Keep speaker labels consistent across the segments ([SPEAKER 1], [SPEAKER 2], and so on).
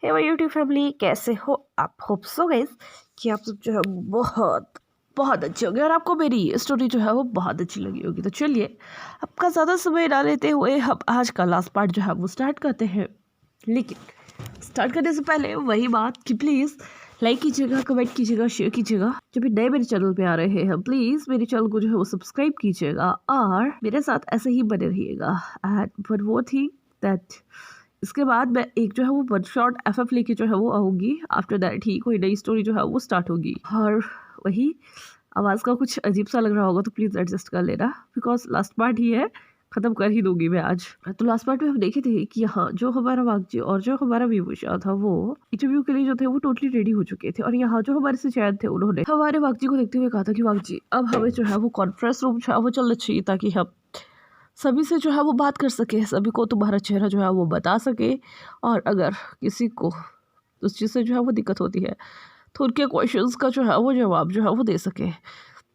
[SPEAKER 1] Hey my YouTube family, कैसे हो आप? होप सो गाइस कि आप सब जो है बहुत बहुत अच्छे होंगे और आपको मेरी स्टोरी जो है वो बहुत अच्छी लगी होगी। तो चलिए आपका ज़्यादा समय ना लेते हुए हम आज का लास्ट पार्ट जो है वो स्टार्ट करते हैं। लेकिन स्टार्ट करने से पहले वही बात कि प्लीज़ लाइक कीजिएगा, कमेंट कीजिएगा, शेयर कीजिएगा। जब भी नए मेरे चैनल पे आ रहे हैं प्लीज़ मेरे चैनल को जो है वो सब्सक्राइब कीजिएगा और मेरे साथ ऐसे ही बने रहिएगा। And one more thing that इसके बाद मैं एक जो है वो वन शॉट एफएफ लेके जो है वो आऊँगी। आफ्टर दैट ही कोई नई स्टोरी जो है वो स्टार्ट होगी। और वही आवाज़ का कुछ अजीब सा लग रहा होगा तो प्लीज़ एडजस्ट कर लेना, बिकॉज लास्ट पार्ट ही है, ख़त्म कर ही दूंगी मैं आज। तो लास्ट पार्ट में हम देखे थे कि यहाँ जो हमारा वागजी और जो हमारा विभूषा था वो इंटरव्यू के लिए जो थे वो टोटली रेडी हो चुके थे। और यहाँ जो हमारे से चैन थे उन्होंने हमारे वागजी को देखते हुए कहा था कि वागजी अब हमें जो है वो कॉन्फ्रेंस रूम जो है वो चलना चाहिए ताकि हम सभी से जो है वो बात कर सके, सभी को तुम्हारा चेहरा जो है वो बता सके और अगर किसी को उस चीज़ से जो है वो दिक्कत होती है तो उनके क्वेश्चंस का जो है वो जवाब जो है वो दे सके।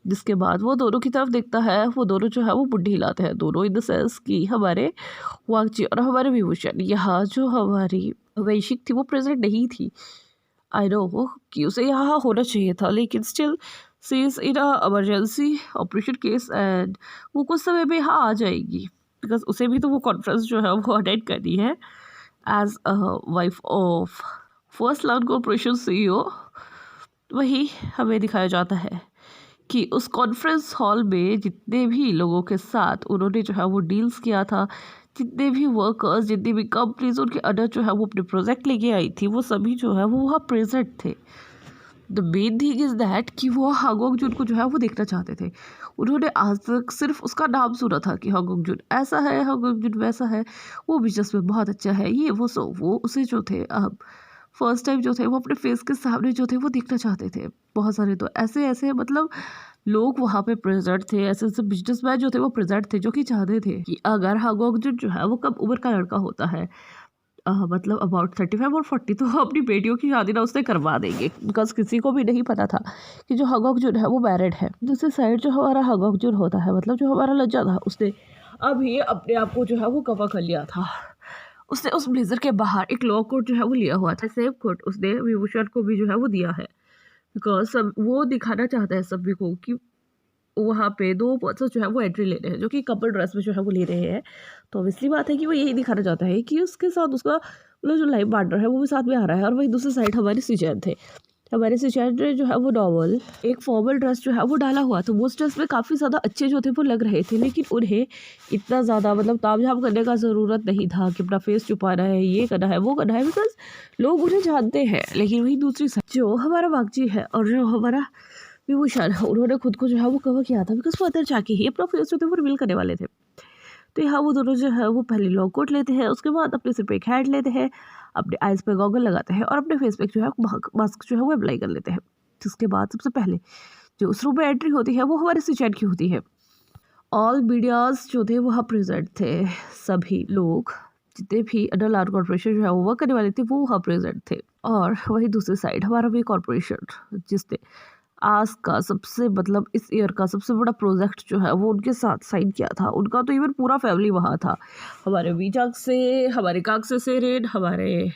[SPEAKER 1] जिसके बाद वो दोनों की तरफ देखता है, वो दोनों जो है वो मुट्ठी हिलाते हैं, दोनों इन द सेंस कि हमारे वागजी और हमारे विभूषण। यहाँ जो हमारी वैशिक थी वो प्रेजेंट नहीं थी। आई नो कि उसे यहाँ होना चाहिए था, लेकिन still she is in a emergency operation case and वो कुछ समय में यहाँ आ जाएगी, बिकॉज उसे भी तो वो कॉन्फ्रेंस जो है वो अटेंड करनी है as a wife of first line corporation CEO। वही हमें दिखाया जाता है कि उस कॉन्फ्रेंस हॉल में जितने भी लोगों के साथ उन्होंने जो है वो डील्स किया था, जितने भी वर्कर्स, जितनी भी कंपनीज उनके अंडर जो है वो अपने प्रोजेक्ट लेके आई थी, वो सभी जो है वो वहाँ प्रेजेंट थे। The main thing is that कि वो हागोंग जुन को जो है वो देखना चाहते थे। उन्होंने आज तक सिर्फ उसका नाम सुना था कि हागोंग जुन ऐसा है, हागोंग जुन वैसा है, वो बिजनेस में बहुत अच्छा है, ये वो सो वो उसे जो थे अब फर्स्ट टाइम जो थे वो अपने फेस के सामने जो थे वो देखना चाहते थे। बहुत सारे तो ऐसे ऐसे मतलब लोग वहाँ पे प्रेजेंट थे, ऐसे ऐसे बिजनेसमैन जो थे वो प्रेजेंट थे, जो कि चाहते थे कि अगर हागोंग जुन जो है वो कम उम्र का लड़का होता है, मतलब अबाउट 35 और 40, तो अपनी बेटियों की शादी ना उससे करवा देंगे। बिकॉज किसी को भी नहीं पता था कि जो हागोंग जुन है वो मैरिड है। दूसरी साइड जो हमारा हागोंग जुन होता है, मतलब जो हमारा लज्जा था, उसने अभी अपने आप को जो है वो कवर कर लिया था। उसने उस ब्लेजर के बाहर एक लॉ कोट जो है वो लिया हुआ था, सेम कोट उसने विभूषण को भी जो है वो दिया है, बिकॉज सब वो दिखाना चाहता है सभी को कि वहाँ पे दो पर्सन जो है वो एंट्री ले रहे हैं, जो कि कपल ड्रेस में जो है वो ले रहे हैं। तो ऑब्वियसली बात है कि वो यही दिखाना चाहता है कि उसके साथ उसका मतलब जो लाइफ पार्टनर है वो भी साथ में आ रहा है। और वही दूसरी साइड हमारी सिचैन थे, हमारे सिचैन ने जो है वो नॉर्मल एक फॉर्मल ड्रेस जो है वो डाला हुआ था। वो उस ड्रेस में काफ़ी ज़्यादा अच्छे जो थे वो लग रहे थे, लेकिन उन्हें इतना ज़्यादा मतलब तामझाम करने का ज़रूरत नहीं था कि अपना फेस छुपाना है, ये करना है, वो करना है, बिकॉज लोग उन्हें जानते हैं। लेकिन वही दूसरी साइड जो हमारा वागजी है और जो हमारा विभूषण, उन्होंने खुद को जो है वो कवर किया था, बिकॉज वो अंदर जाके ही अपना फेस जो थे वो रिवील करने वाले थे। तो यहाँ वो दोनों जो है वो पहले लॉन्ग कोट लेते हैं, उसके बाद अपने सिर पे एक हैट लेते हैं, अपने आइज़ पे गॉगल लगाते हैं और अपने फेस पे जो है मास्क जो है वो अप्लाई कर लेते हैं। जिसके बाद सबसे पहले जो उस रूम में एंट्री होती है वो हमारे सिचैन की होती है। ऑल मीडियाज जो थे वहाँ प्रेजेंट थे, सभी लोग जितने भी अडल आर्ट कॉर्पोरेशन जो है वो वर्क करने वाले थे वो वहाँ प्रेजेंट थे। और वही दूसरी साइड हमारा भी कॉर्पोरेशन, जिसने आज का सबसे मतलब इस ईयर का सबसे बड़ा प्रोजेक्ट जो है वो उनके साथ साइन किया था। उनका तो इवन पूरा फैमिली वहाँ था, हमारे वीजाक से, हमारे काक से सेरेन, हमारे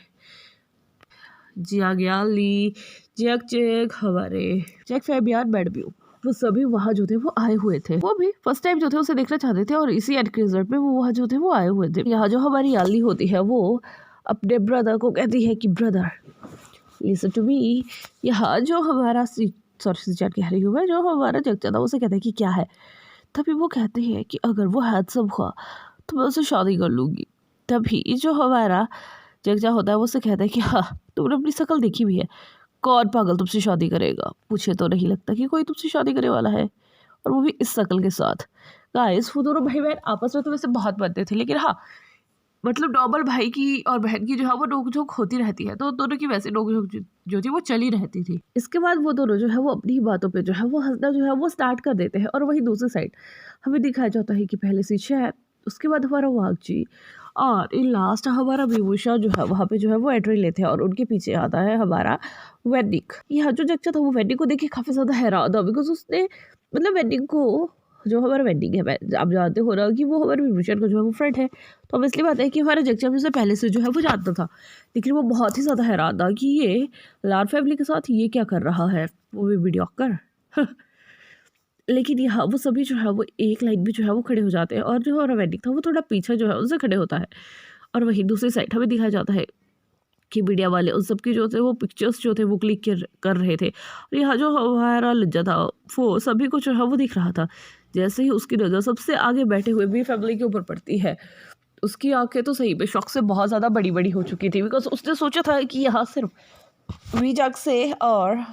[SPEAKER 1] जियाग्याली, जियाक चेक, हमारे चेक फैबियान बैडब्यू, वो सभी वहाँ जो थे वो आए हुए थे। वो भी फर्स्ट टाइम जो थे उसे देखना चाहते थे और इसी एंड के रिजल्ट में वो वहाँ जो थे वो आए हुए थे। यहाँ जो हमारी याली होती है वो अपने ब्रदर को कहती है कि ब्रदर लिसन टू मी। यहाँ जो हमारा सिचैन कह रही हूँ मैं, जो हमारा जगजा था उसे कहते हैं कि क्या है। तभी वो कहते हैं कि अगर वो हैंडसम हुआ तो मैं उससे शादी कर लूँगी। तभी जो हमारा जगजा होता है वो उसे कहता है कि हाँ तुमने अपनी शक्ल देखी भी है, कौन पागल तुमसे शादी करेगा, मुझे तो नहीं लगता कि कोई तुमसे शादी करने वाला है, और वो भी इस शक्ल के साथ। गाइस वो दोनों भाई बहन आपस में तो वैसे बहुत बनते थे, लेकिन हाँ मतलब नॉर्मल भाई की और बहन की जो है वो नोक-झोंक होती रहती है, तो दोनों की वैसे नोक-झोंक जो थी वो चली रहती थी। इसके बाद वो दोनों जो है वो अपनी ही बातों पे जो है वो हँसना जो है वो स्टार्ट कर देते हैं। और वही दूसरी साइड हमें दिखाया जाता है कि पहले सिचैन, उसके बाद हमारा वागजी और इन लास्ट हमारा विभूषा जो है वहाँ पे जो है वो एंट्री लेते हैं और उनके पीछे आता है हमारा वेनिक। यहाँ जो जगजा था वो वेनिक को देख के काफ़ी ज़्यादा हैरान था, बिकॉज उसने मतलब वेनिक को जो हमारा वेडिंग है, आप जानते हो ना कि वो हमारे विभूषण का जो है वो फ्रेंड है। तो ऑब्वियसली बात है कि हमारा जगजम उसे पहले से जो है वो जानता था, लेकिन वो बहुत ही ज़्यादा हैरान था कि ये लाड फैमिली के साथ ये क्या कर रहा है, वो भी वीडियोकर। लेकिन यहाँ वो सभी जो है वो एक लाइन में जो है वो खड़े हो जाते हैं, और जो हमारा वेडिंग था वो थोड़ा पीछे जो है उनसे खड़े होता है। और वहीं दूसरी साइड हमें दिखाया जाता है कि मीडिया वाले उन सब की जो थे वो पिक्चर्स जो थे वो क्लिक कर रहे थे। और यहाँ जो हमारा लज्जा था वो सभी को जो है वो दिख रहा था। जैसे ही उसकी नज़र सबसे आगे बैठे हुए भी फैमिली के ऊपर पड़ती है, उसकी आंखें तो सही में शौक से बहुत ज़्यादा बड़ी बड़ी हो चुकी थी, बिकॉज उसने सोचा था कि यहाँ सिर्फ वीजाग से और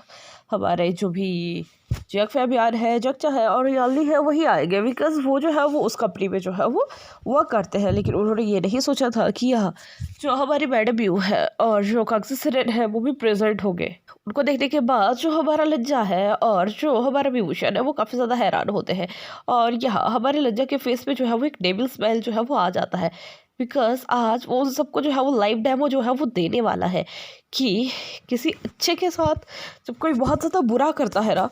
[SPEAKER 1] हमारे जो भी जग फैबियार है, जगचा है और याली है वही आएंगे, बिकॉज वो जो है वो उस कंपनी में जो है वो वर्क करते हैं। लेकिन उन्होंने ये नहीं सोचा था कि यह जो हमारी मैडम व्यू है और जो कागजी सिरेन है वो भी प्रेजेंट हो गए। उनको देखने के बाद जो हमारा लज्जा है और जो हमारा विभूषण है वो काफ़ी ज़्यादा हैरान होते हैं। और यहाँ हमारे लज्जा के फेस पे जो है वो एक डेविल स्मेल जो है वो आ जाता है, बिकॉज आज वो उन सबको जो है वो लाइव डेमो जो है वो देने वाला है कि किसी अच्छे के साथ जब कोई बहुत ज़्यादा बुरा करता है ना,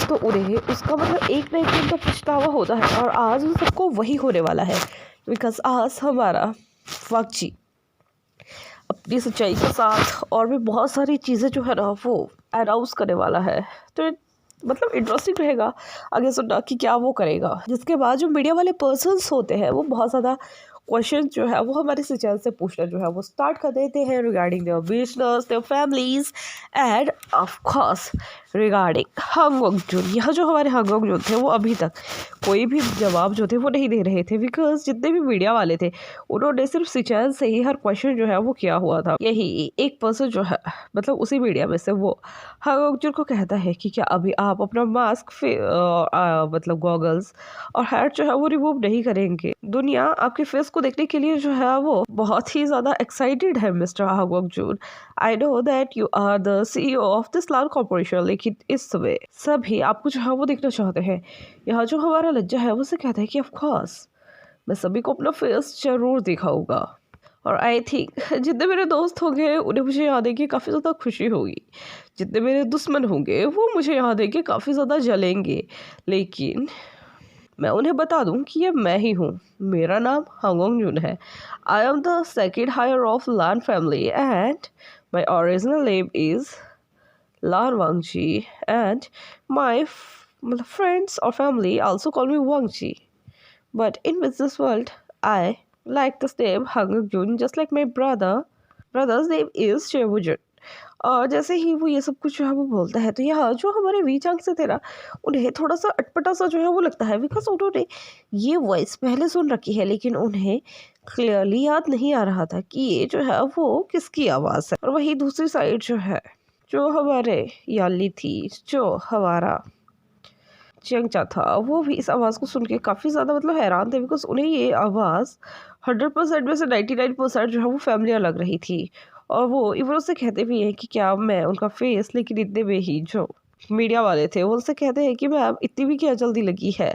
[SPEAKER 1] तो उन्हें उसका मतलब एक ना एक दिन का पछतावा होता है। और आज उन सबको वही होने वाला है, बिकॉज आज हमारा वाकची अपनी सच्चाई के साथ और भी बहुत सारी चीज़ें जो है ना वो अनाउंस करने वाला है। तो मतलब इंटरेस्टिंग रहेगा आगे सुनना कि क्या वो करेगा। जिसके बाद जो मीडिया वाले पर्सन्स होते हैं वो बहुत ज़्यादा क्वेश्चन जो है वो हमारे सिचुएशन से पूछना जो है वो स्टार्ट कर देते हैं regarding their business, their families and of course regarding Hong Wangjun. यहाँ जो हमारे हांग वंगजुन थे वो अभी तक कोई भी जवाब जो थे वो नहीं दे रहे थे, बिकॉज जितने भी मीडिया वाले थे उन्होंने सिर्फ सिचुएशन से ही हर क्वेश्चन जो है वो किया हुआ था। यही एक पर्सन जो है मतलब उसी मीडिया में से वो हांग वंगजुन को कहता है कि क्या अभी आप अपना मास्क मतलब गॉगल्स और हैट जो है वो रिमूव नहीं करेंगे? दुनिया आपके फेस को देखने के लिए जो है वो बहुत ही ज़्यादा एक्साइटेड है mister Hong Wangjun. I know that you are the CEO of this Lan corporation, लेकिन इस समय सभी आपको जो है वो देखना चाहते हैं। यहाँ जो हमारा लज्जा है वो से कहता है कि ऑफ कोर्स मैं सभी को अपना फेस जरूर दिखाऊंगा। और आई थिंक जितने मेरे दोस्त होंगे उन्हें मुझे यहाँ देख के काफ़ी ज़्यादा खुशी होगी, जितने मेरे दुश्मन होंगे वो मुझे यहाँ देख के काफ़ी ज़्यादा जलेंगे। लेकिन मैं उन्हें बता दूं कि ये मैं ही हूँ। मेरा नाम हांग वंगजुन है। I am the second heir of Lan family and my original name is Lan Wangji and my friends or family also call me Wangji. But in business world, I like the name Hang Jun just like my brother's name is Chewujun. और जैसे ही वो ये सब कुछ जो है वो बोलता है, तो यहाँ जो हमारे वीचांग से थे ना उन्हें थोड़ा सा अटपटा सा जो है वो लगता है, बिकॉज उन्होंने ये वॉइस पहले सुन रखी है लेकिन उन्हें क्लियरली याद नहीं आ रहा था कि ये जो है वो किसकी आवाज़ है। और वही दूसरी साइड जो है जो हमारे याली थी, जो हमारा चंगचा था, वो भी इस आवाज़ को सुन के काफ़ी ज़्यादा मतलब हैरान थे, बिकॉज उन्हें ये आवाज़ 100% में से 99% जो है वो फैमिलियर लग रही थी। और वो इवन उससे कहते भी हैं कि क्या मैं उनका फेस, लेकिन इतने में ही जो मीडिया वाले थे वो उनसे कहते हैं कि मैम इतनी भी क्या जल्दी लगी है,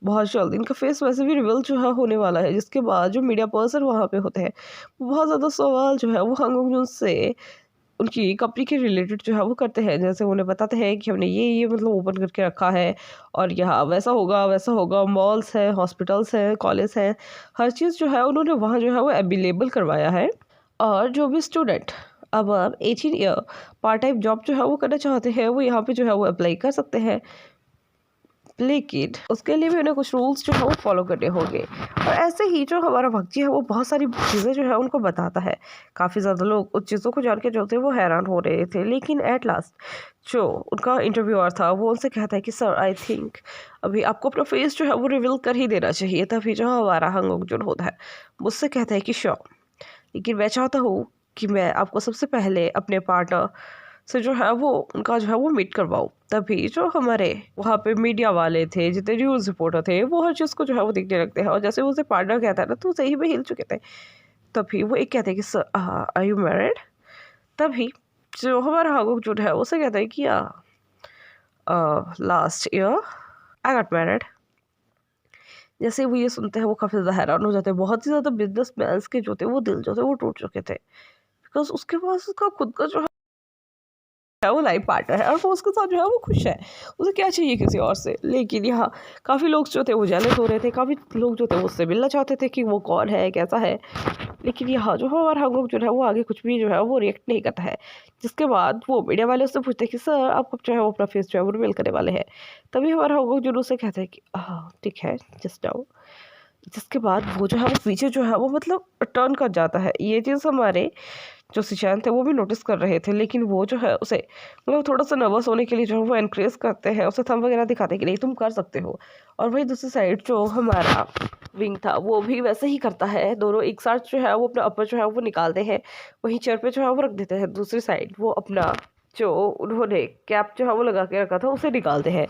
[SPEAKER 1] बहुत जल्द इनका फेस वैसे भी रिवील जो है होने वाला है। जिसके बाद जो मीडिया पर्सन वहाँ पे होते हैं वो बहुत ज़्यादा सवाल जो है वो हांग वंगजुन से उनकी कंपनी के रिलेटेड जो है वो करते हैं। जैसे उन्हें बताते हैं कि हमने ये मतलब ओपन करके रखा है और यहाँ वैसा होगा वैसा होगा, मॉल्स हैं, हॉस्पिटल्स हैं, कॉलेज हैं, हर चीज़ जो है उन्होंने वहाँ जो है वो अवेलेबल करवाया है। और जो भी स्टूडेंट अब 18 ईयर पार्ट टाइम जॉब जो है वो करना चाहते हैं वो यहाँ पे जो है वो अप्लाई कर सकते हैं, लेकिन उसके लिए भी उन्हें कुछ रूल्स जो है वो फॉलो करने होंगे। और ऐसे ही जो हमारा भक्ति है वो बहुत सारी चीज़ें जो है उनको बताता है। काफ़ी ज़्यादा लोग उस चीज़ों को जान के जो थे वो हैरान हो रहे थे, लेकिन एट लास्ट जो उनका इंटरव्यूअर था वो उनसे कहता है कि सर आई थिंक अभी आपको अपना फेस जो है वो रिवील कर ही देना चाहिए। तभी जो हमारा हांग वंगजुन होता है मुझसे कहता है कि श्योर, लेकिन मैं चाहता हूँ कि मैं आपको सबसे पहले अपने पार्टनर से जो है वो उनका जो है वो मीट करवाओ। तभी जो हमारे वहाँ पे मीडिया वाले थे, जितने न्यूज़ रिपोर्टर थे, वो हर चीज़ को जो है वो देखने लगते हैं। और जैसे वो उसे पार्टनर कहता है ना तो सही में हिल चुके थे। तभी वो एक कहते हैं कि सर आर यू मैरिड? तभी जो हमारा हांग जो है उसे कहता है कि last year I got married. जैसे वो ये सुनते हैं वो काफ़ी ज़्यादा हैरान हो जाते हैं। बहुत ही ज़्यादा बिजनेस मैन के जो थे वो दिल जो थे वो टूट चुके थे, बिकॉज उसके पास उसका खुद का जो है वो लाइफ पार्टनर है और वो उसके साथ जो है वो खुश है, उसे क्या चाहिए किसी और से। लेकिन यहाँ काफ़ी लोग जो थे वो जेलस हो रहे थे, काफ़ी लोग जो थे वो उससे मिलना चाहते थे कि वो कौन है, कैसा है। लेकिन यहाँ जो हमारा हंगोक जो है वो आगे कुछ भी जो है वो रिएक्ट नहीं करता है। जिसके बाद वो मीडिया वाले उससे पूछते हैं कि सर आप कब जो है वो अपना फेस जो है वो रिवील करने वाले हैं। तभी हमारा हंगोक जो उससे कहते हैं कि हाँ ठीक है, जस्ट नाउ। जिसके बाद वो जो है वो पीछे जो है वो मतलब टर्न कर जाता है। ये चीज़ हमारे जो सिशांत थे वो भी नोटिस कर रहे थे, लेकिन वो जो है उसे मतलब थोड़ा सा नर्वस होने के लिए जो है वो एनकरेज करते हैं, उसे थंब वगैरह दिखाते हैं कि नहीं तुम कर सकते हो। और वही दूसरी साइड जो हमारा विंग था वो भी वैसे ही करता है, दोनों एक साथ जो है वो अपना अपर जो है वो निकालते हैं, वहीं चेयर पे जो है वो रख देते हैं। दूसरी साइड वो अपना जो उन्होंने कैप जो है वो लगा के रखा था उसे निकालते हैं।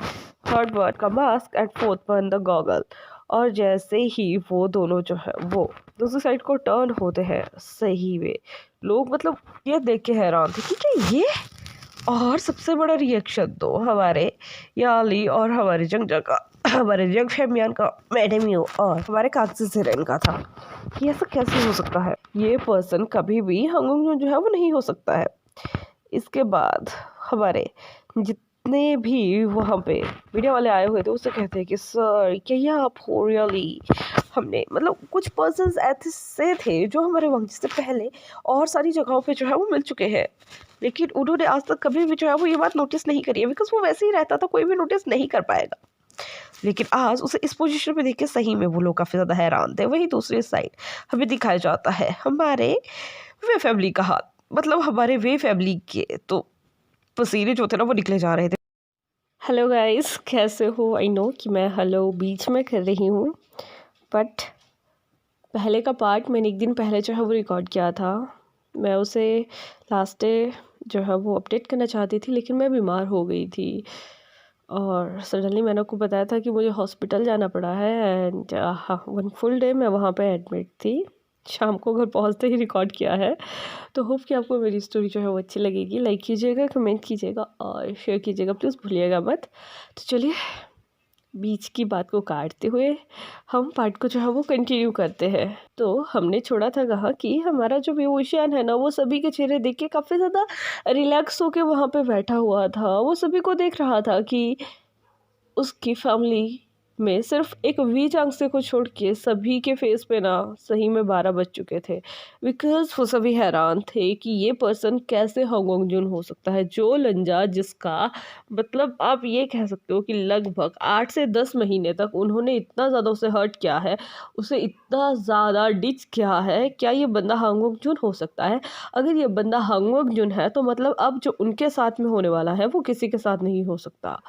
[SPEAKER 1] थर्ड वर्ड का mask and fourth one the goggle. और जैसे ही वो दोनों जो है वो दूसरी साइड को टर्न होते हैं, सही में लोग मतलब ये देख के हैरान थे कि क्या ये। और सबसे बड़ा रिएक्शन तो हमारे याली और हमारे जंगजा का, हमारे जंग फैमियान का, मैडम यू और हमारे कागजी सिरेन का था कि ऐसा कैसे हो सकता है, ये पर्सन कभी भी हंगोंग जो है वो नहीं हो सकता है। इसके बाद हमारे जितने भी वहाँ पे मीडिया वाले आए हुए थे उससे कहते हैं कि सर क्या ये आप हो रियली। हमने मतलब कुछ पर्सन्स ऐसे थे जो हमारे वक्त से पहले और सारी जगहों पे जो है वो मिल चुके हैं, लेकिन उन्होंने आज तक कभी भी जो है वो ये बात नोटिस नहीं करी है, बिकॉज वो वैसे ही रहता था, कोई भी नोटिस नहीं कर पाएगा। लेकिन आज उसे इस पोजीशन पे देख के सही में वो लोग काफ़ी ज़्यादा हैरान थे। वहीं दूसरी साइड हमें दिखाया जाता है हमारे वे फैमिली का हाथ, मतलब हमारे वे फैमिली के तो पसीने जो थे ना वो निकले जा रहे थे। हेलो गाइस, कैसे हो? आई नो कि मैं हेलो बीच में कर रही हूँ, बट पहले का पार्ट मैंने एक दिन पहले जो है वो रिकॉर्ड किया था। मैं उसे लास्ट डे जो है वो अपडेट करना चाहती थी, लेकिन मैं बीमार हो गई थी और सडनली मैंने आपको बताया था कि मुझे हॉस्पिटल जाना पड़ा है। एंड हाँ, 1 फुल डे मैं वहाँ पे एडमिट थी। शाम को घर पहुँचते ही रिकॉर्ड किया है। तो होप कि आपको मेरी स्टोरी जो है वो अच्छी लगेगी। लाइक कीजिएगा, कमेंट कीजिएगा और शेयर कीजिएगा, प्लीज़ भूलिएगा मत। तो चलिए बीच की बात को काटते हुए हम पार्ट को जो है वो कंटिन्यू करते हैं। तो हमने छोड़ा था कहा कि हमारा जो बेहोशियान है ना वो सभी के चेहरे देख के काफ़ी ज़्यादा रिलैक्स होके वहाँ पे बैठा हुआ था। वो सभी को देख रहा था कि उसकी फैमिली में सिर्फ एक वी चांगसे को छोड़ के सभी के फेस पे ना सही में 12 बज चुके थे। बिकॉज वो सभी हैरान थे कि ये पर्सन कैसे हॉन्गकॉन्ग जून हो सकता है, जो लंजा जिसका मतलब आप ये कह सकते हो कि लगभग 8 से 10 महीने तक उन्होंने इतना ज़्यादा उसे हर्ट किया है, उसे इतना ज़्यादा डिच किया है। क्या ये बंदा हॉन्गकॉन्ग जून हो सकता है? अगर ये बंदा हॉन्गकॉन्ग जून है तो मतलब अब जो उनके साथ में होने वाला है वो किसी के साथ नहीं हो सकता।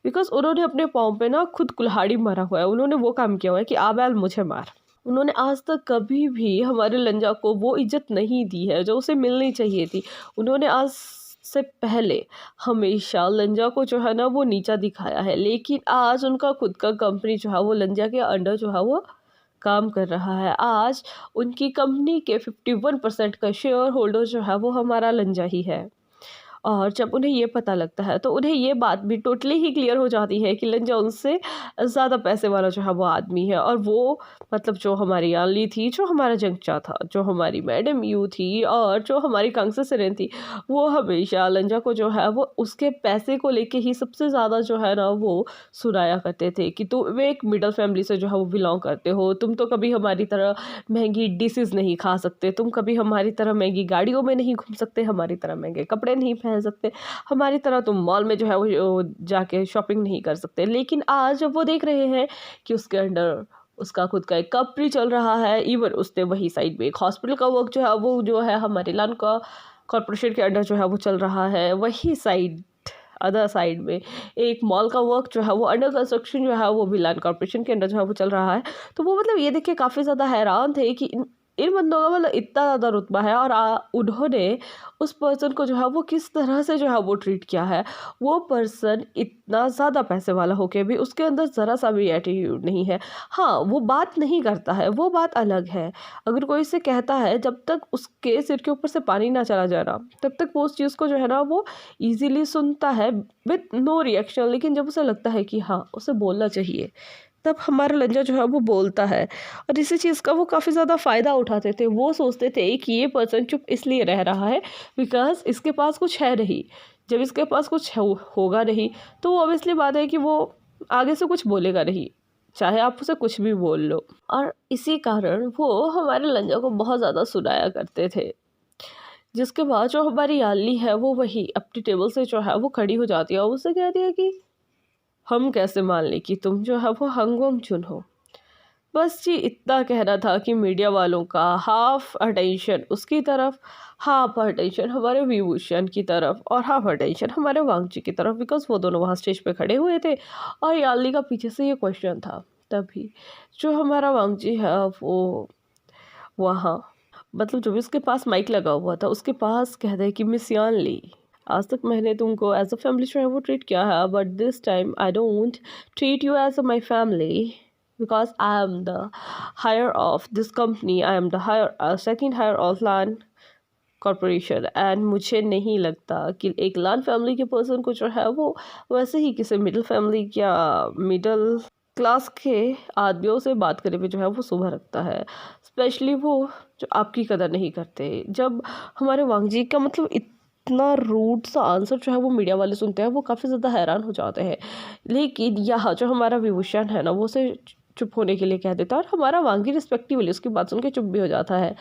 [SPEAKER 1] बिकॉज उन्होंने अपने पाँव पे ना खुद कुल्हाड़ी मारा हुआ है, उन्होंने वो काम किया हुआ है कि आ बैल मुझे मार। उन्होंने आज तक कभी भी हमारे लंजा को वो इज्जत नहीं दी है जो उसे मिलनी चाहिए थी। उन्होंने आज से पहले हमेशा लंजा को जो है ना वो नीचा दिखाया है, लेकिन आज उनका खुद का कंपनी जो है वो लंजा के अंडर जो है वो काम कर रहा है। आज उनकी कंपनी के 51% का शेयर होल्डर जो है वो हमारा लंजा ही है। और जब उन्हें ये पता लगता है तो उन्हें ये बात भी टोटली ही क्लियर हो जाती है कि लंजा उनसे ज़्यादा पैसे वाला जो है वो आदमी है। और वो मतलब जो हमारी आली थी, जो हमारा जंगचा था, जो हमारी मैडम यू थी और जो हमारी कांगसा सिरेन थी, वो हमेशा लंजा को जो है वो उसके पैसे को लेके ही सबसे ज़्यादा जो है ना वो सुनाया करते थे कि तुम एक मिडिल फैमिली से जो है वो बिलोंग करते हो, तुम तो कभी हमारी तरह महंगी डिशेज़ नहीं खा सकते, तुम कभी हमारी तरह महंगी गाड़ियों में नहीं घूम सकते, हमारी तरह महंगे कपड़े नहीं पहन सकते, हमारी तरह तुम मॉल में जो है वो जाके शॉपिंग नहीं कर सकते। लेकिन आज जब वो देख रहे हैं कि उसके अंडर उसका खुद का एक कंपनी चल रहा है, इवन उसने वही साइड में एक हॉस्पिटल का वर्क जो है हमारे लान का कॉरपोरेशन के अंडर जो है वो चल रहा है, वही साइड अदर साइड में एक मॉल का वर्क जो है वो अंडर कंस्ट्रक्शन जो है वो भी लैंड कॉर्पोरेशन के अंडर जो है वो चल रहा है। तो वो मतलब ये देख के काफ़ी ज़्यादा हैरान थे कि इन बंदों का मतलब इतना ज़्यादा रुतबा है और उन्होंने उस पर्सन को जो है वो किस तरह से जो है वो ट्रीट किया है। वो पर्सन इतना ज़्यादा पैसे वाला होके भी उसके अंदर ज़रा सा भी एटीट्यूड नहीं है। हाँ, वो बात नहीं करता है, वो बात अलग है। अगर कोई से कहता है, जब तक उसके सिर के ऊपर से पानी ना चला जा रहा तब तक वो उस चीज़ को जो है ना वो ईजीली सुनता है विथ नो रिएक्शन। लेकिन जब उसे लगता है कि हाँ उसे बोलना चाहिए तब हमारा लंजा जो है वो बोलता है, और इसी चीज़ का वो काफ़ी ज़्यादा फ़ायदा उठाते थे। वो सोचते थे कि ये पर्सन चुप इसलिए रह रहा है बिकॉज़ इसके पास कुछ है नहीं। जब इसके पास कुछ होगा नहीं तो वो ऑब्वियसली बात है कि वो आगे से कुछ बोलेगा नहीं, चाहे आप उसे कुछ भी बोल लो। और इसी कारण वो हमारे लंजा को बहुत ज़्यादा सुनाया करते थे। जिसके बाद जो हमारी याली है वो वही अपनी टेबल से जो है वो खड़ी हो जाती है और उससे कहती है कि हम कैसे मान लें कि तुम जो है वो हंगोंग चुन हो। बस जी इतना कहना था कि मीडिया वालों का हाफ अटेंशन उसकी तरफ, हाफ अटेंशन हमारे विभूषण की तरफ और हाफ अटेंशन हमारे वांगची की तरफ, बिकॉज वो दोनों वहाँ स्टेज पे खड़े हुए थे और याली का पीछे से ये क्वेश्चन था। तभी जो हमारा वांगची है वो वहाँ, मतलब जो भी उसके पास माइक लगा हुआ था उसके पास कह दे कि मिस यान ली, आज तक मैंने तुमको एज अ फैमिली जो है वो ट्रीट किया है, but this time I don't treat you as a my family because I am the higher of this company, I am the second higher of LAN corporation, and मुझे नहीं लगता कि एक LAN फैमिली के person को जो है वो वैसे ही किसी मिडिल फैमिली या मिडिल क्लास के आदमियों से बात करने में जो है वो शुभ रखता है, स्पेशली वो जो आपकी कदर नहीं करते। जब हमारे वांगजी का मतलब इतना रूड सा आंसर जो है वो मीडिया वाले सुनते हैं वो काफ़ी ज़्यादा हैरान हो जाते हैं, लेकिन यहाँ जो हमारा विभूषण है ना वो उसे चुप होने के लिए कह देता है और हमारा वांगी रिस्पेक्टिवली उसकी बात सुन के चुप भी हो जाता है।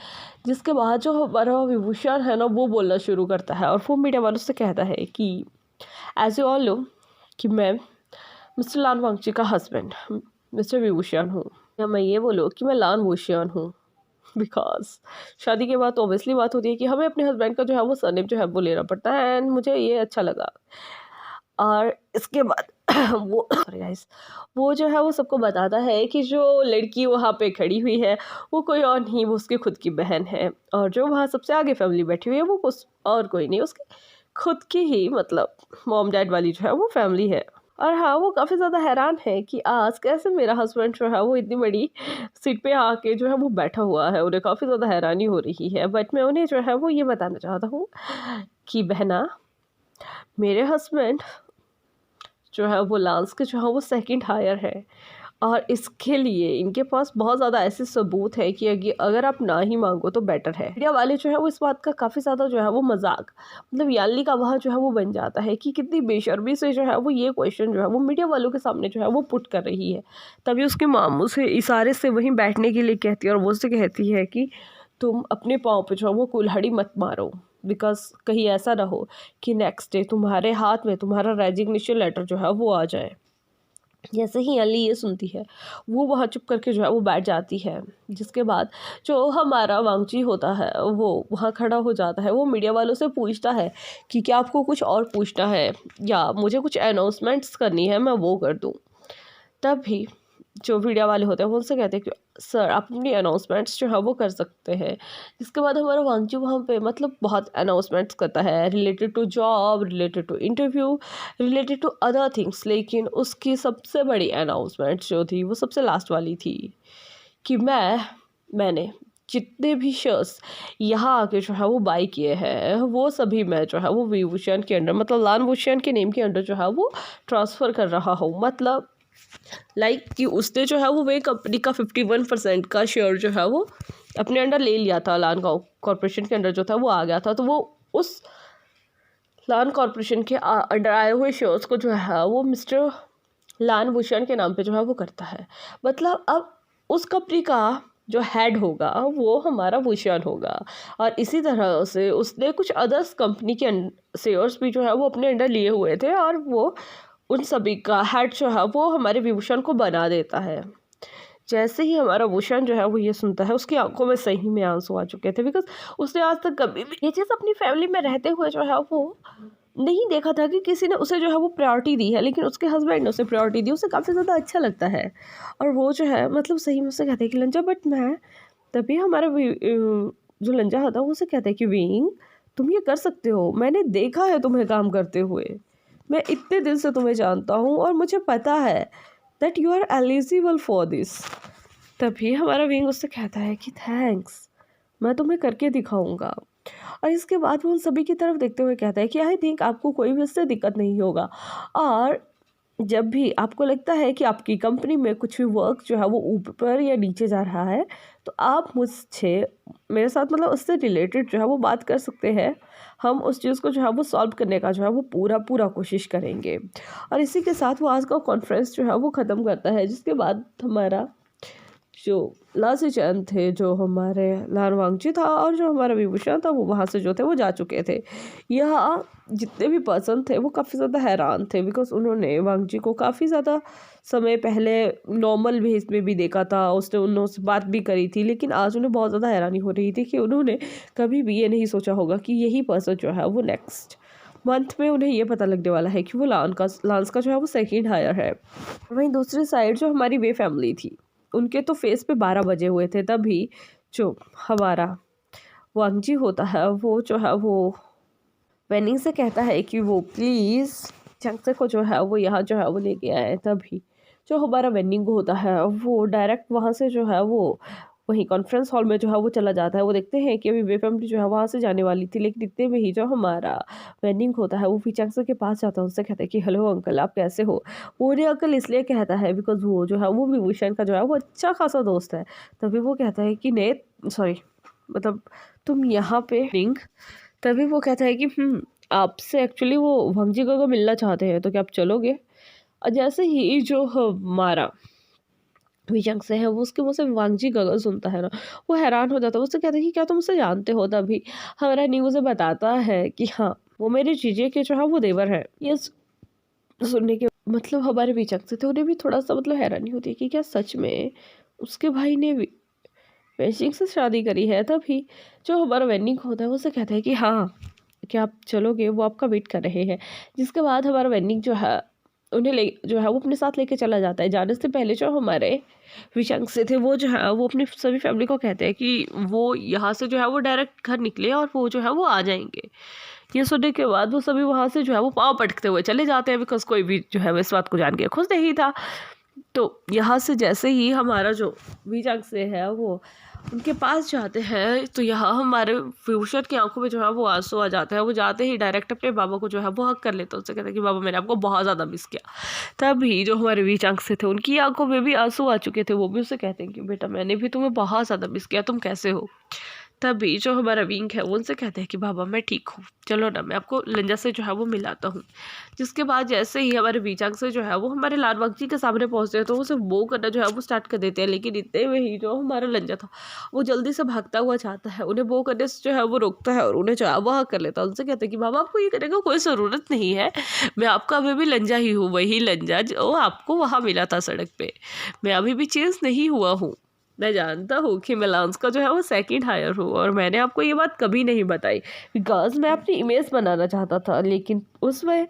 [SPEAKER 1] जिसके बाद जो हमारा विभूषण है ना वो बोलना शुरू करता है और वो मीडिया वालों से कहता है कि एज यू ऑल नो कि मैं मिस्टर लान वांगची का हस्बैंड मिस्टर विभूषण हूँ, या मैं ये बोलूँ कि मैं लान भूषण हूँ, बिकॉज शादी के बाद तो ऑब्वियसली बात होती है कि हमें अपने हस्बैंड का जो है वो सरनेम जो है वो लेना पड़ता है, एंड मुझे ये अच्छा लगा। और इसके बाद वो सॉरी गाइस, वो जो है वो सबको बताता है कि जो लड़की वहाँ पे खड़ी हुई है वो कोई और नहीं, वो उसकी खुद की बहन है, और जो वहाँ सबसे आगे फैमिली बैठी हुई है वो कुछ और कोई नहीं, उसकी खुद की ही मतलब मॉम डैड वाली जो है वो फैमिली है। और हाँ, वो काफ़ी ज़्यादा हैरान है कि आज कैसे मेरा हस्बैंड जो है वो इतनी बड़ी सीट पे आके जो है वो बैठा हुआ है, उन्हें काफ़ी ज़्यादा हैरानी हो रही है। बट मैं उन्हें जो है वो ये बताना चाहता हूँ कि बहना, मेरे हस्बैंड जो है वो लांस के जो है वो सेकंड हायर है, और इसके लिए इनके पास बहुत ज़्यादा ऐसे सबूत है कि अगर आप ना ही मांगो तो बेटर है। मीडिया वाले जो है वो इस बात का काफ़ी ज़्यादा जो है वो मजाक मतलब याली का वहाँ जो है वो बन जाता है कि कितनी बेशर्मी से जो है वो ये क्वेश्चन जो है वो मीडिया वालों के सामने जो है वो पुट कर रही है। तभी उसके मामू से इशारे से वहीं बैठने के लिए कहती है और वो उससे कहती है कि तुम अपने पाँव पे जो है वो कुल्हाड़ी मत मारो, बिकॉज कहीं ऐसा ना हो कि नेक्स्ट डे तुम्हारे हाथ में तुम्हारा रेजिग्नेशन लेटर जो है वो आ जाए। जैसे ही अली ये सुनती है वो वहाँ चुप करके जो है वो बैठ जाती है। जिसके बाद जो हमारा वांगची होता है वो वहाँ खड़ा हो जाता है, वो मीडिया वालों से पूछता है कि क्या आपको कुछ और पूछना है या मुझे कुछ अनाउंसमेंट्स करनी है मैं वो कर दूँ। तभी जो मीडिया वाले होते हैं वो उनसे कहते हैं कि सर आप अपनी अनाउंसमेंट्स जो है वो कर सकते हैं। जिसके बाद हमारा वांगचू वहाँ पे मतलब बहुत अनाउंसमेंट्स करता है related to job, related to interview, related to other things, लेकिन उसकी सबसे बड़ी अनाउंसमेंट जो थी वो सबसे लास्ट वाली थी कि मैंने जितने भी शेयर्स यहाँ आके जो है वो बाई किए हैं वो सभी मैं जो है वो विभूषण के अंडर मतलब लान भूषण के नेम के अंडर जो है वो ट्रांसफ़र कर रहा हूँ। मतलब कि उसने जो है वो वे कंपनी का 51% का शेयर जो है वो अपने अंडर ले लिया था, लान कॉरपोरेशन के अंडर जो था वो आ गया था, तो वो उस लान कॉरपोरेशन के अंडर आए हुए शेयर्स को जो है वो मिस्टर लान भूषण के नाम पे जो है वो करता है। मतलब अब उस कंपनी का जो हेड होगा वो हमारा भूषण होगा, और इसी तरह से उसने कुछ अदर्स कंपनी के शेयर्स भी जो है वो अपने अंडर लिए हुए थे, और वो उन सभी का हेड जो है वो हमारे विभूषण को बना देता है। जैसे ही हमारा भूषण जो है वो ये सुनता है उसकी आंखों में सही में आंसू आ चुके थे, बिकॉज उसने आज तक कभी भी ये चीज़ अपनी फैमिली में रहते हुए जो है वो नहीं देखा था कि किसी ने उसे जो है वो प्रायोरिटी दी है, लेकिन उसके हस्बैंड ने उसे प्रायोरिटी दी, उसे काफ़ी ज़्यादा अच्छा लगता है। और वो जो है मतलब सही में उसे कहते हैं कि लंजा, बट मैं तभी हमारा जो लंजा होता है वो उसे कहता है कि विंग तुम ये कर सकते हो, मैंने देखा है तुम्हें काम करते हुए, मैं इतने दिन से तुम्हें जानता हूँ और मुझे पता है that you are eligible for this. तभी हमारा विंग उससे कहता है कि थैंक्स, मैं तुम्हें करके दिखाऊंगा। और इसके बाद वो उन सभी की तरफ देखते हुए कहता है कि आई थिंक आपको कोई भी इससे दिक्कत नहीं होगा, और जब भी आपको लगता है कि आपकी कंपनी में कुछ भी वर्क जो है वो ऊपर या नीचे जा रहा है, तो आप मुझसे मेरे साथ मतलब उससे रिलेटेड जो है वो बात कर सकते हैं। हम उस चीज़ को जो है वो सॉल्व करने का जो है वो पूरा कोशिश करेंगे। और इसी के साथ वो आज का कॉन्फ्रेंस जो है वो ख़त्म करता है, जिसके बाद हमारा जो लासी चैन थे, जो हमारे लान वांगची था और जो हमारा विभूषण था, वो वहाँ से जो थे वो जा चुके थे। यहाँ जितने भी पर्सन थे वो काफ़ी ज़्यादा हैरान थे, बिकॉज उन्होंने वांगची को काफ़ी ज़्यादा समय पहले नॉर्मल भेस में भी देखा था, उसने उनसे बात भी करी थी, लेकिन आज उन्हें बहुत ज़्यादा हैरानी हो रही थी कि उन्होंने कभी भी ये नहीं सोचा होगा कि यही पर्सन जो है वो नेक्स्ट मंथ में उन्हें ये पता लगने वाला है कि वो लांस का जो है वो सेकंड हायर है। वहीं दूसरी साइड जो हमारी वे फैमिली थी, उनके तो फेस पे 12 बजे हुए थे, तभी जो हमारा वांगजी होता है वो जो है वो वेनिंग से कहता है कि वो प्लीज़ चंगसे को जो है वो यहाँ जो है वो लेके आए। तभी जो हमारा वेनिंग होता है वो डायरेक्ट वहाँ से जो है वो वहीं कॉन्फ्रेंस हॉल में जो है वो चला जाता है। वो देखते हैं कि अभी वे फैमिली जो है वहाँ से जाने वाली थी, लेकिन इतने में ही जो हमारा वेनिंग होता है वो भी चंगसे के पास जाता है, उससे कहता है कि हेलो अंकल, आप कैसे हो। वो उन्हें अंकल इसलिए कहता है बिकॉज वो जो है वो विभूषण का जो है वो अच्छा खासा दोस्त है। तभी वो कहता है कि नहीं, सॉरी, मतलब तुम यहाँ पे रिंग। तभी वो कहता है कि आपसे एक्चुअली वो वांगजी को मिलना चाहते हैं, तो क्या आप चलोगे। और जैसे ही जो हमारा विजंग से है वो उसके मुँह से वांगजी गगल सुनता है ना, वो हैरान हो जाता है। उससे कहता है कि क्या तुम उसे जानते हो। तभी हमारा न्यू उसे बताता है कि हाँ, वो मेरे जीजे के जो है वो देवर है। ये सुनने के मतलब हमारे विजंग से थे, उन्हें भी थोड़ा सा मतलब हैरानी होती है कि क्या सच में उसके भाई ने वेंशिंग से शादी करी है। तभी जो हमारा वेनिंग होता है वो उसे कहता है कि हाँ, क्या आप चलोगे, वो आपका वेट कर रहे हैं। जिसके बाद हमारा वेनिंग जो है उन्हें ले जो है वो अपने साथ लेके चला जाता है। जाने से पहले जो हमारे विशंक से थे वो जो है वो अपनी सभी फैमिली को कहते हैं कि वो यहाँ से जो है वो डायरेक्ट घर निकले और वो जो है वो आ जाएंगे। ये सुनने के बाद वो सभी वहाँ से जो है वो पाँव पटकते हुए चले जाते हैं, बिकॉज कोई भी जो है वो इस बात को जान के खुश नहीं था। तो यहाँ से जैसे ही हमारा जो विजंग से है वो उनके पास जाते हैं, तो यहाँ हमारे विभूषण की आंखों में जो है वो आंसू आ जाते हैं। वो जाते ही डायरेक्ट अपने बाबा को जो है वो हक कर लेते हैं, उससे कहते हैं कि बाबा मैंने आपको बहुत ज़्यादा मिस किया। तभी जो हमारे विजंग से थे उनकी आंखों में भी आंसू आ चुके थे। वो भी उससे कहते हैं कि बेटा मैंने भी तुम्हें बहुत ज़्यादा मिस किया, तुम कैसे हो। तभी जो हमारा विंग है वो उनसे कहते हैं कि बाबा मैं ठीक हूँ, चलो ना मैं आपको लंजा से जो है वो मिलाता हूँ। जिसके बाद जैसे ही हमारे बीचांग से जो है वो हमारे लालबाग जी के सामने पहुँचते हैं, तो वो सिर्फ वो करना जो है वो स्टार्ट कर देते हैं। लेकिन इतने में ही जो हमारा लंजा था वो जल्दी से भागता हुआ चाहता है, उन्हें वो करने से जो है वो रोकता है और उन्हें जो है वह कर लेता है। उनसे कहते हैं कि बाबा आपको ये करने का कोई ज़रूरत नहीं है, मैं आपका अभी भी लंजा ही हूँ, वही लंजा जो आपको वहाँ मिला था सड़क पे। मैं अभी भी चेंज नहीं हुआ हूँ। मैं जानता हूँ कि मैं लांस का जो है वो सेकंड हायर हूँ, और मैंने आपको ये बात कभी नहीं बताई बिकॉज मैं अपनी इमेज बनाना चाहता था। लेकिन उसमें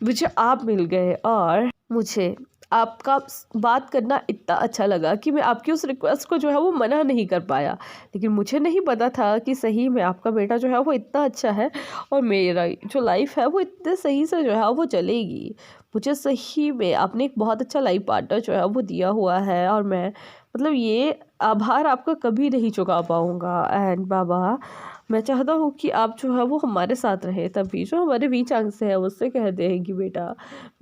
[SPEAKER 1] मुझे आप मिल गए और मुझे आपका बात करना इतना अच्छा लगा कि मैं आपकी उस रिक्वेस्ट को जो है वो मना नहीं कर पाया। लेकिन मुझे नहीं पता था कि सही में आपका बेटा जो है वो इतना अच्छा है और मेरा जो लाइफ है वो इतने सही से जो है वो चलेगी। मुझे सही में आपने एक बहुत अच्छा लाइफ पार्टनर जो है वो दिया हुआ है, और मैं मतलब ये आभार आपका कभी नहीं चुका पाऊँगा। एंड बाबा मैं चाहता हूँ कि आप जो है वो हमारे साथ रहे। तभी जो हमारे बीच अंग से है उससे कहते हैं कि बेटा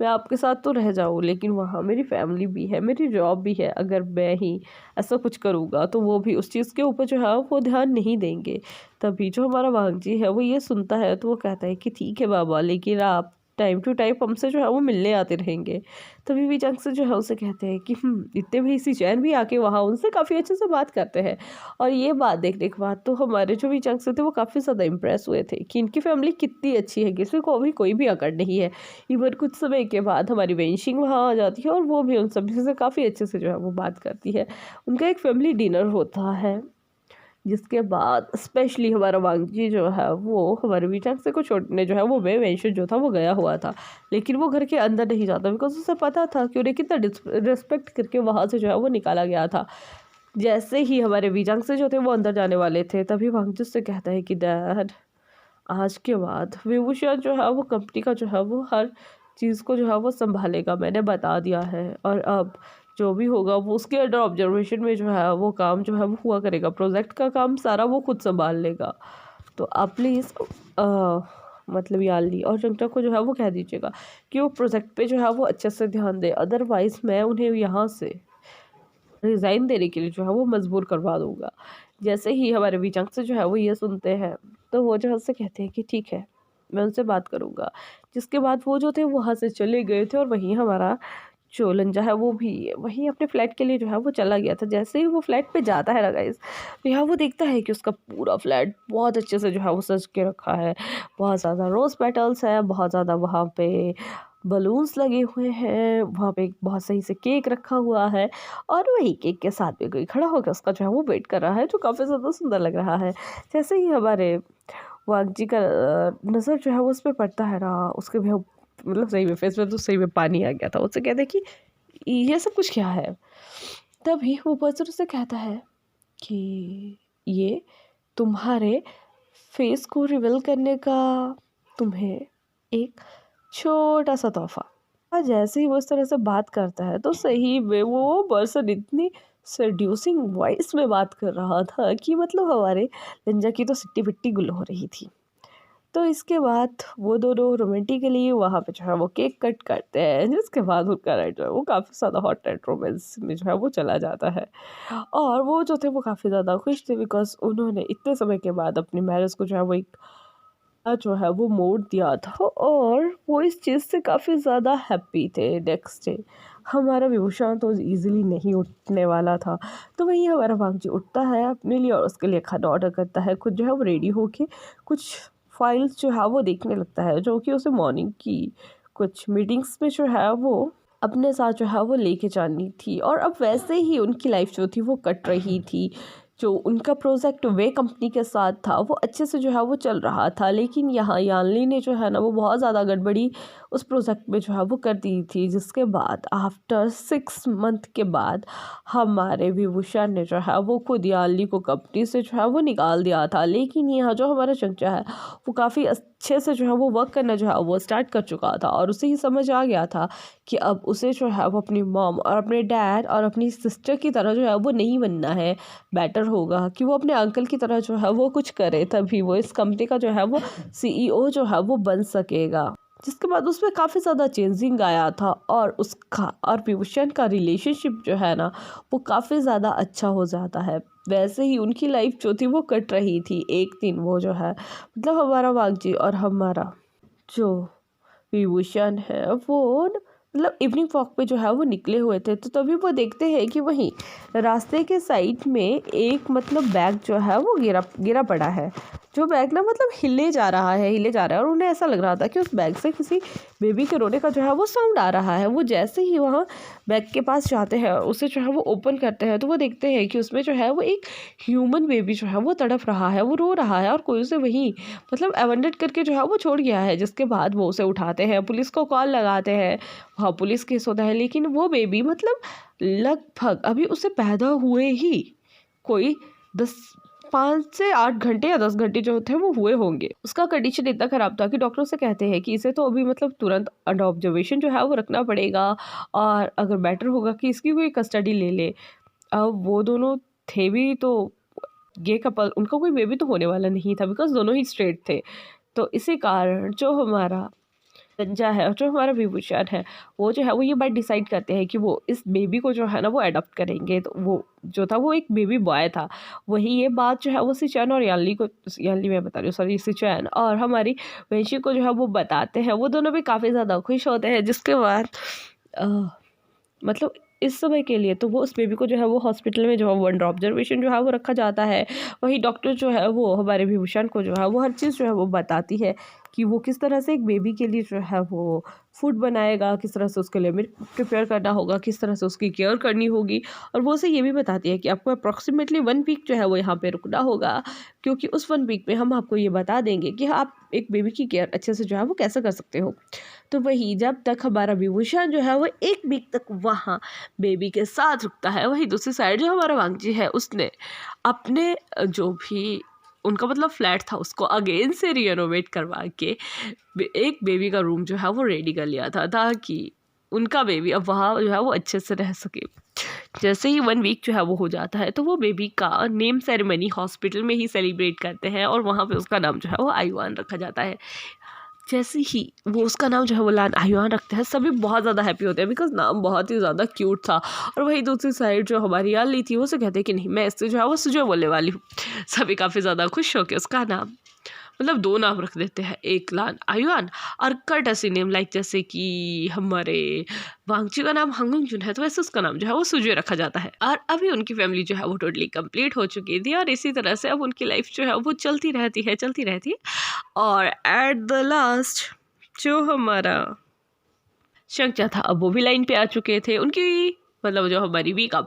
[SPEAKER 1] मैं आपके साथ तो रह जाऊँ, लेकिन वहाँ मेरी फैमिली भी है, मेरी जॉब भी है। अगर मैं ही ऐसा कुछ करूँगा तो वो भी उस चीज़ के ऊपर जो है वो ध्यान नहीं देंगे। तभी जो हमारा भांजी है वो ये सुनता है तो वो कहता है कि ठीक है बाबा, लेकिन आप टाइम टू टाइम हमसे जो है वो मिलने आते रहेंगे। तभी भी जंग से जो है उसे कहते हैं कि इतने भी इसी चैन भी आके वहाँ उनसे काफ़ी अच्छे से बात करते हैं। और ये बात देखने के बाद तो हमारे जो भी जंग से थे वो काफ़ी ज़्यादा इम्प्रेस हुए थे कि इनकी फैमिली कितनी अच्छी है, किसी को अभी कोई भी अकड़ नहीं है। इवन कुछ समय के बाद हमारी वेंशिंग वहाँ आ जाती है और वो भी उन सभी से काफ़ी अच्छे से जो है वो बात करती है। उनका एक फैमिली डिनर होता है, जिसके बाद स्पेशली हमारा वांगजी जो है वो हमारे बीचंग से को छोड़ने जो है वो वेंशन जो था वो गया हुआ था। लेकिन वो घर के अंदर नहीं जाता बिकॉज उसे पता था कि उन्हें कितना रिस्पेक्ट करके वहाँ से जो है वो निकाला गया था। जैसे ही हमारे बीचंग से जो थे वो अंदर जाने वाले थे, तभी वांगजी से कहता है कि डैड आज के बाद विभूषण जो है वो कंपनी का जो है वो हर चीज़ को जो है वो संभालेगा, मैंने बता दिया है। और अब जो भी होगा वो उसके अंडर ऑब्जर्वेशन में जो है वो काम जो है वो हुआ करेगा, प्रोजेक्ट का काम सारा वो खुद संभाल लेगा। तो आप प्लीज़ मतलब याली और चंचल को जो है वो कह दीजिएगा कि वो प्रोजेक्ट पे जो है वो अच्छे से ध्यान दे, अदरवाइज़ मैं उन्हें यहाँ से रिज़ाइन देने के लिए जो है वो मजबूर करवा दूँगा। जैसे ही हमारे विचंग से जो है वो ये सुनते हैं, तो वो जो है उससे कहते हैं कि ठीक है, मैं उनसे बात करूँगा। जिसके बाद वो जो थे वहाँ से चले गए थे और वहीं हमारा जो लंजा है वो भी वहीं अपने फ्लैट के लिए जो है वो चला गया था। जैसे ही वो फ्लैट पे जाता है ना गाइस, तो यहाँ वो देखता है कि उसका पूरा फ्लैट बहुत अच्छे से जो है वो सज के रखा है। बहुत ज़्यादा रोज़ पेटल्स है, बहुत ज़्यादा वहाँ पे बलून्स लगे हुए हैं, वहाँ पे एक बहुत सही से केक रखा हुआ है और वही केक के साथ में कोई खड़ा होकर उसका जो है वो वेट कर रहा है, जो काफ़ी ज़्यादा सुंदर लग रहा है। जैसे ही हमारे वाग जी का नज़र जो है वो उस पे पड़ता है ना, उसके भी मतलब सही में फेस में तो सही में पानी आ गया था। उससे कहते हैं कि ये सब कुछ क्या है? तभी वो पर्सन उससे कहता है कि ये तुम्हारे फेस को रिवील करने का तुम्हें एक छोटा सा तोहफा। और जैसे ही वो इस तरह से बात करता है तो सही में वो पर्सन इतनी सेड्यूसिंग वॉइस में बात कर रहा था कि मतलब हमारे लंजा की तो सिट्टी पिट्टी गुल हो रही थी। तो इसके बाद वो दोनों रोमांटिकली वहाँ पे जो है वो केक कट करते हैं, जिसके बाद उनका नाइट जो है वो काफ़ी ज़्यादा हॉट एंड रोमांस में जो है वो चला जाता है। और वो जो थे वो काफ़ी ज़्यादा खुश थे बिकॉज़ उन्होंने इतने समय के बाद अपनी मैरिज को जो है वो एक जो है वो मोड़ दिया था और वो इस चीज़ से काफ़ी ज़्यादा हैप्पी थे। नेक्स्ट डे हमारा विभूषण तो ईज़िली नहीं उठने वाला था, तो वहीं हमारा भांजी उठता है अपने लिए और उसके लिए खाना ऑर्डर करता है। खुद जो है वो रेडी होके कुछ फाइल्स जो है वो देखने लगता है, जो कि उसे मॉर्निंग की कुछ मीटिंग्स में जो है वो अपने साथ जो है वो लेके जानी थी। और अब वैसे ही उनकी लाइफ जो थी वो कट रही थी। जो उनका प्रोजेक्ट वे कंपनी के साथ था वो अच्छे से जो है वो चल रहा था, लेकिन यहाँ यानली ने जो है ना वो बहुत ज़्यादा गड़बड़ी उस प्रोजेक्ट में जो है वो कर दी थी। जिसके बाद आफ्टर 6 मंथ के बाद हमारे विभूषण ने जो है वो खुद यानली को कंपनी से जो है वो निकाल दिया था। लेकिन यहाँ जो हमारा चंचा है वो काफ़ी अच्छे से जो है वो वर्क करना जो है वो स्टार्ट कर चुका था और उसे ही समझ आ गया था कि अब उसे जो है वो अपनी मॉम और अपने डैड और अपनी सिस्टर की तरह जो है वो नहीं बनना है। बेटर होगा कि वो अपने अंकल की तरह जो है वो कुछ करे, तभी वो इस कंपनी का जो है वो सीईओ जो है वो बन सकेगा। जिसके बाद उसमें काफ़ी ज़्यादा चेंजिंग आया था और उसका और विभूषण का रिलेशनशिप जो है ना वो काफ़ी ज़्यादा अच्छा हो जाता है। वैसे ही उनकी लाइफ जो थी वो कट रही थी। एक दिन वो जो है मतलब हमारा वागजी और हमारा जो विभूषण है वो मतलब इवनिंग वॉक पे जो है वो निकले हुए थे, तो तभी वो देखते हैं कि वहीं रास्ते के साइड में एक मतलब बैग जो है वो गिरा पड़ा है। जो बैग ना मतलब हिले जा रहा है और उन्हें ऐसा लग रहा था कि उस बैग से किसी बेबी के रोने का जो है वो साउंड आ रहा है। वो जैसे ही वहाँ बैग के पास जाते हैं, उसे जो है वो ओपन करते हैं, तो वो देखते हैं कि उसमें जो है वो एक ह्यूमन बेबी जो है वो तड़प रहा है, वो रो रहा है और कोई उसे वहीं मतलब एबंडन करके जो है वो छोड़ गया है। जिसके बाद वो उसे उठाते हैं, पुलिस को कॉल लगाते हैं, वहाँ पुलिस केस होता है। लेकिन वो बेबी मतलब लगभग अभी उसे पैदा हुए ही कोई 5 से 8 घंटे या 10 घंटे जो थे वो हुए होंगे। उसका कंडीशन इतना ख़राब था कि डॉक्टर से कहते हैं कि इसे तो अभी मतलब तुरंत अंडर ऑब्जर्वेशन जो है वो रखना पड़ेगा और अगर बेटर होगा कि इसकी कोई कस्टडी ले ले। अब वो दोनों थे भी तो ये कपल, उनका कोई बेबी तो होने वाला नहीं था बिकॉज दोनों ही स्ट्रेट थे। तो इसी कारण जो हमारा रंजा है और जो हमारा विभूषण है वो जो है वो ये बात डिसाइड करते हैं कि वो इस बेबी को जो है ना वो अडॉप्ट करेंगे। तो वो जो था वो एक बेबी बॉय था। वही ये बात जो है वो सिचैन और यानली मैं बता रही हूँ, सॉरी, सिचैन और हमारी वंशी को जो है वो बताते हैं। वो दोनों भी काफ़ी ज़्यादा खुश होते हैं। जिसके बाद मतलब इस समय के लिए तो वो उस बेबी को जो है वो हॉस्पिटल में जो है वो अंडर ऑब्जर्वेशन जो है वो रखा जाता है। वही डॉक्टर जो है वो हमारे विभूषण को जो है वो हर चीज़ जो है वो बताती है कि वो किस तरह से एक बेबी के लिए जो है वो फूड बनाएगा, किस तरह से उसके लिए मिल्क प्रिपेयर करना होगा, किस तरह से उसकी केयर करनी होगी। और वो उसे ये भी बताती है कि आपको अप्रॉक्सीमेटली 1 वीक जो है वो यहाँ पे रुकना होगा, क्योंकि उस 1 वीक में हम आपको ये बता देंगे कि आप एक बेबी की केयर अच्छे से जो है वो कैसे कर सकते हो। तो वही जब तक हमारा विभूषण जो है वो 1 वीक तक वहाँ बेबी के साथ रुकता है, वही दूसरी साइड जो हमारा वांगजी है उसने अपने जो भी उनका मतलब फ्लैट था उसको अगेन से रिनोवेट करवा के एक बेबी का रूम जो है वो रेडी कर लिया था ताकि उनका बेबी अब वहाँ जो है वो अच्छे से रह सके। जैसे ही 1 वीक जो है वो हो जाता है तो वो बेबी का नेम सेरेमनी हॉस्पिटल में ही सेलिब्रेट करते हैं और वहाँ पे उसका नाम जो है वो आयुआन रखा जाता है। जैसे ही वो उसका नाम जो है वो लान आयुआन रखते हैं, सभी बहुत ज़्यादा हैप्पी होते हैं बिकॉज नाम बहुत ही ज़्यादा क्यूट था। और वही दूसरी साइड जो हमारी याली थी वो से कहते हैं कि नहीं, मैं इससे जो है वो सुजो बोलने वाली हूँ। सभी काफ़ी ज़्यादा खुश होकर उसका नाम, मतलब 2 नाम रख देते हैं, एक लान आयुआन और कर्टसी नेम, लाइक जैसे कि हमारे वांगची का नाम हांगुंग जुन है तो वैसे उसका नाम जो है वो सुजो रखा जाता है। और अभी उनकी फैमिली जो है वो टोटली कंप्लीट हो चुकी थी और इसी तरह से अब उनकी लाइफ जो है वो चलती रहती है। और एट द लास्ट जो हमारा शंचा था अब वो भी लाइन पे आ चुके थे। उनकी मतलब जो हमारी वी का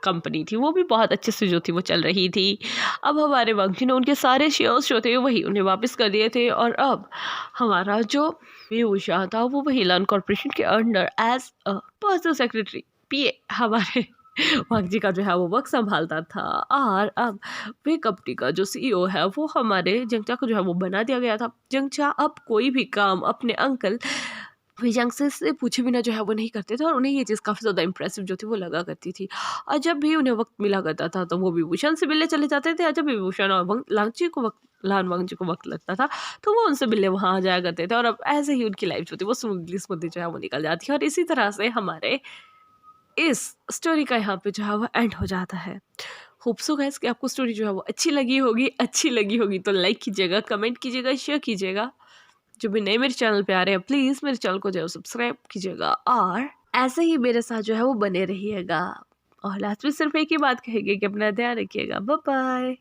[SPEAKER 1] कंपनी थी वो भी बहुत अच्छे से जो थी वो चल रही थी। अब हमारे वंशी ने उनके सारे शेयर्स जो थे वही उन्हें वापस कर दिए थे और अब हमारा जो उषा था वो वही लन कॉर्पोरेशन के under as a personal secretary PA हमारे वांगजी का जो है वो वर्क संभालता था। और अब वे कंपनी का जो सीईओ है वो हमारे जंगचा को जो है वो बना दिया गया था। जंगचा अब कोई भी काम अपने अंकल विजंग से पूछे बिना जो है वो नहीं करते थे और उन्हें ये चीज़ काफ़ी ज़्यादा इंप्रेसिव जो थी वो लगा करती थी। और जब भी उन्हें वक्त मिला करता था तो वो विभूषण से मिलने चले जाते थे और जब विभूषण और लांगची को वक्त लान वांगजी को वक्त लगता था तो वो उनसे मिलने वहाँ आ जाया करते थे। और अब ऐसे ही उनकी लाइफ जो थी वो स्मूथली जो है वो निकल जाती है और इसी तरह से हमारे इस स्टोरी का यहाँ पे जो है वो एंड हो जाता है। होप सो गाइस कि आपको स्टोरी जो है वो अच्छी लगी होगी तो लाइक कीजिएगा, कमेंट कीजिएगा, शेयर कीजिएगा। जो भी नए मेरे चैनल पे आ रहे हैं प्लीज़ मेरे चैनल को जो है सब्सक्राइब कीजिएगा और ऐसे ही मेरे साथ जो है वो बने रहिएगा। और लास्ट में सिर्फ एक ही बात कहेंगे कि अपना ध्यान रखिएगा। Bye bye.